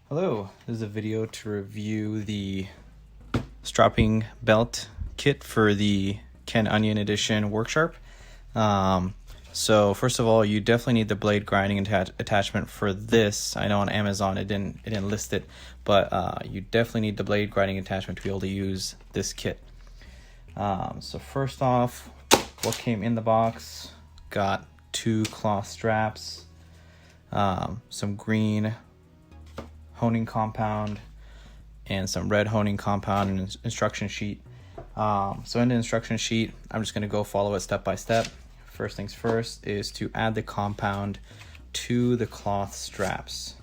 Hello, this is a video to review the Stropping belt kit for the Ken Onion Edition Work Sharp. So first of all, you definitely need the blade grinding attachment for this. I know on Amazon it didn't list it, but you definitely need the blade grinding attachment to be able to use this kit. So first off, what came in the box? Got 2 cloth straps, some green honing compound and some red honing compound and instruction sheet. So in the instruction sheet, I'm just going to go follow it step by step. First things first is to add the compound to the cloth straps.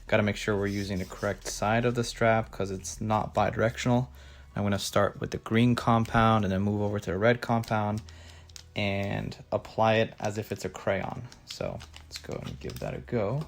Got to make sure we're using the correct side of the strap because it's not bi-directional. I'm going to start with the green compound and then move over to the red compound and apply it as if it's a crayon. So let's go and give that a go.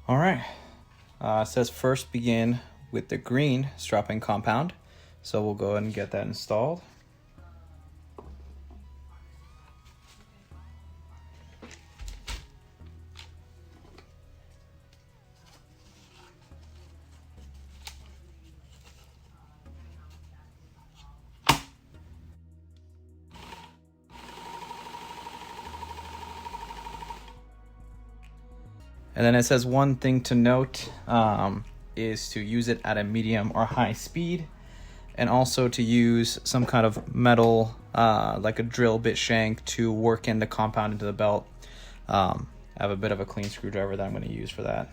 All right, it says first begin with the green stropping compound. So we'll go ahead and get that installed. And then it says one thing to note is to use it at a medium or high speed, and also to use some kind of metal, like a drill bit shank, to work in the compound into the belt. I have a bit of a clean screwdriver that I'm going to use for that.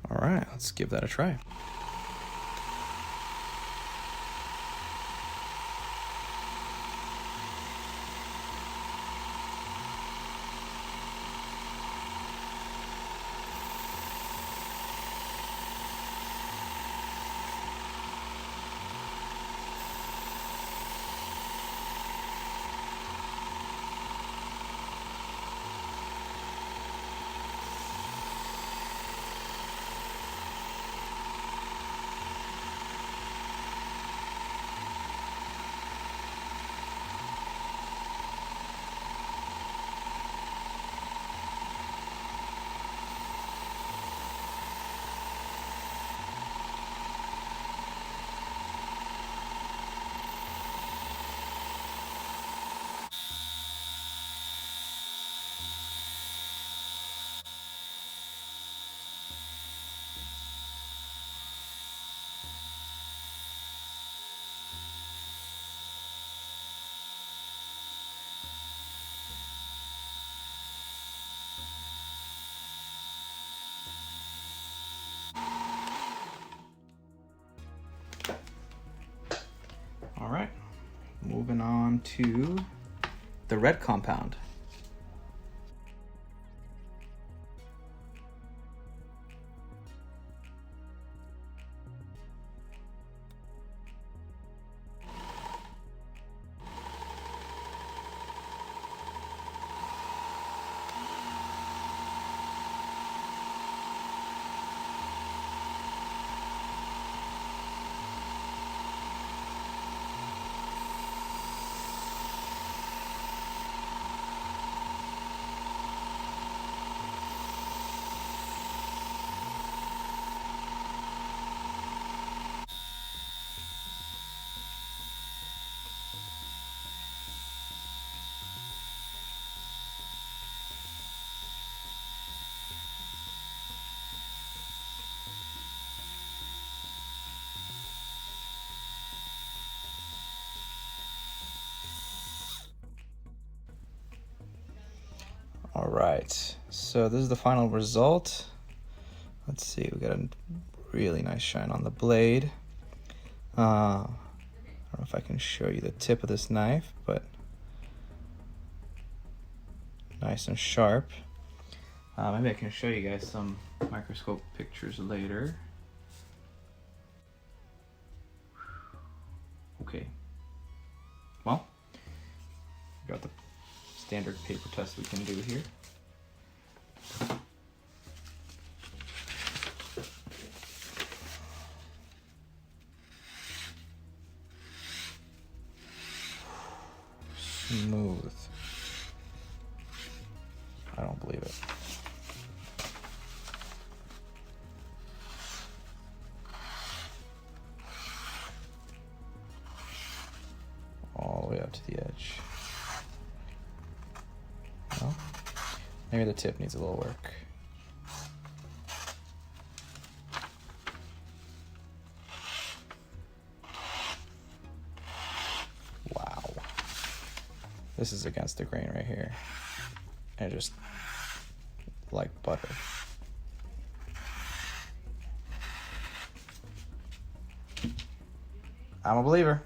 All right, let's give that a try. All right, moving on to the red compound. right, so this is the final result. Let's see, we got a really nice shine on the blade. I don't know if I can show you the tip of this knife, but nice and sharp. Maybe I can show you guys some microscope pictures later. Okay, well, got the standard paper test we can do here. Smooth. I don't believe it. All the way up to the edge. Well, maybe the tip needs a little work. Wow. This is against the grain right here. And just like butter. I'm a believer.